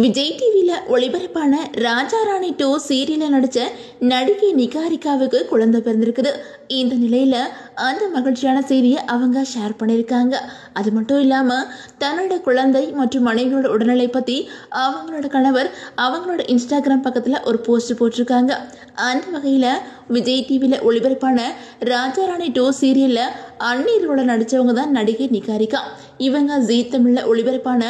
விஜய் டிவியில் ஒளிபரப்பான ராஜா ராணி 2 சீரியலில் நடித்த நடிகை நிகாரிகாவுக்கு குழந்தை பிறந்திருக்குது. இந்த நிலையில் அந்த மகிழ்ச்சியான செய்தியை அவங்க ஷேர் பண்ணியிருக்காங்க. அது மட்டும் இல்லாமல் தன்னோட குழந்தை மற்றும் மனைவியோட உடல்நிலை பற்றி அவங்களோட கணவர் அவங்களோட இன்ஸ்டாகிராம் பக்கத்தில் ஒரு போஸ்ட் போட்டிருக்காங்க. அந்த வகையில் விஜய் டிவியில் ஒளிபரப்பான ராஜா ராணி 2 சீரியலில் அந்நீரோட நடித்தவங்க தான் நடிகை நிகாரிகா. இவங்க ஜீ தமிழில் ஒளிபரப்பான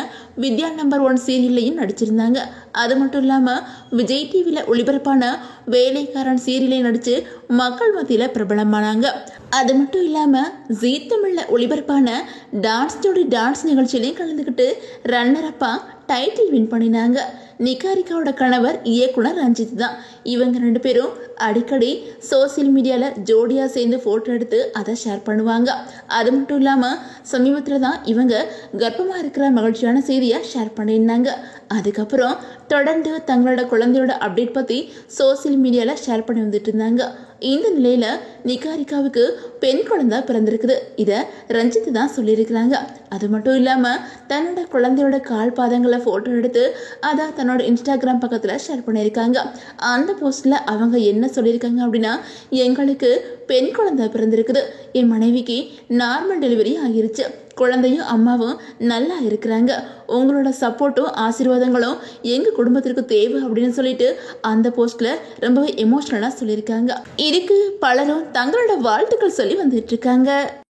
வித்யா நம்பர் 1 சீரியல்லையும் நடிச்சிருந்தாங்க. அது மட்டும் இல்லாமல் விஜய் டிவியில் ஒளிபரப்பான வேலைக்காரன் சீரியலை நடித்து மக்கள் மத்தியில் பிரபலமானாங்க. அது மட்டும் இல்லாமல் ஜீ தமிழில் ஒளிபரப்பான டான்ஸ் ஜோடி டான்ஸ் நிகழ்ச்சியிலையும் கலந்துக்கிட்டு ரன்னரப்பா டைட்டில் வின் பண்ணினாங்க. நிகாரிகாவோட கணவர் இயக்குனர் ரஞ்சித் தான். இவங்க 2 பேரும் அடிக்கடி சோசியல் மீடியாவில் ஜோடியாக சேர்ந்து ஃபோட்டோ எடுத்து அதை ஷேர் பண்ணுவாங்க. அது மட்டும் இல்லாமல் சமீபத்தில் தான் இவங்க கர்ப்பமாக இருக்கிற மகிழ்ச்சியான செய்தியை ஷேர் பண்ணியிருந்தாங்க. அதுக்கப்புறம் தொடர்ந்து தங்களோட குழந்தையோட அப்டேட் பற்றி சோசியல் மீடியாவில் ஷேர் பண்ணி வந்துட்டு இருந்தாங்க. இந்த நிலையில் நிகாரிகாவுக்கு பெண் குழந்தை பிறந்திருக்குது. இதை ரஞ்சித் தான் சொல்லியிருக்கிறாங்க. அது மட்டும் இல்லாமல் தன்னோட குழந்தையோட கால் பாதங்களை ஃபோட்டோ எடுத்து அதை தன்னோட இன்ஸ்டாகிராம் பக்கத்தில் ஷேர் பண்ணியிருக்காங்க. அந்த போஸ்ட்டில் அவங்க என்ன சொல்லியிருக்காங்க அப்படின்னா, எங்களுக்கு பெண் குழந்தை பிறந்திருக்குது. என் மனைவிக்கு நார்மல் டெலிவரி ஆகிருச்சு. குழந்தையும் அம்மாவும் நல்லா இருக்கிறாங்க. உங்களோட சப்போர்ட்டும் ஆசீர்வாதங்களும் எங்கள் குடும்பத்திற்கு தேவை அப்படின்னு சொல்லிட்டு அந்த போஸ்ட்டில் ரொம்பவே எமோஷ்னலாக சொல்லியிருக்காங்க. இதுக்கு பலரும் தங்களோட வாழ்த்துக்கள் சொல்லி வந்துட்டு இருக்காங்க.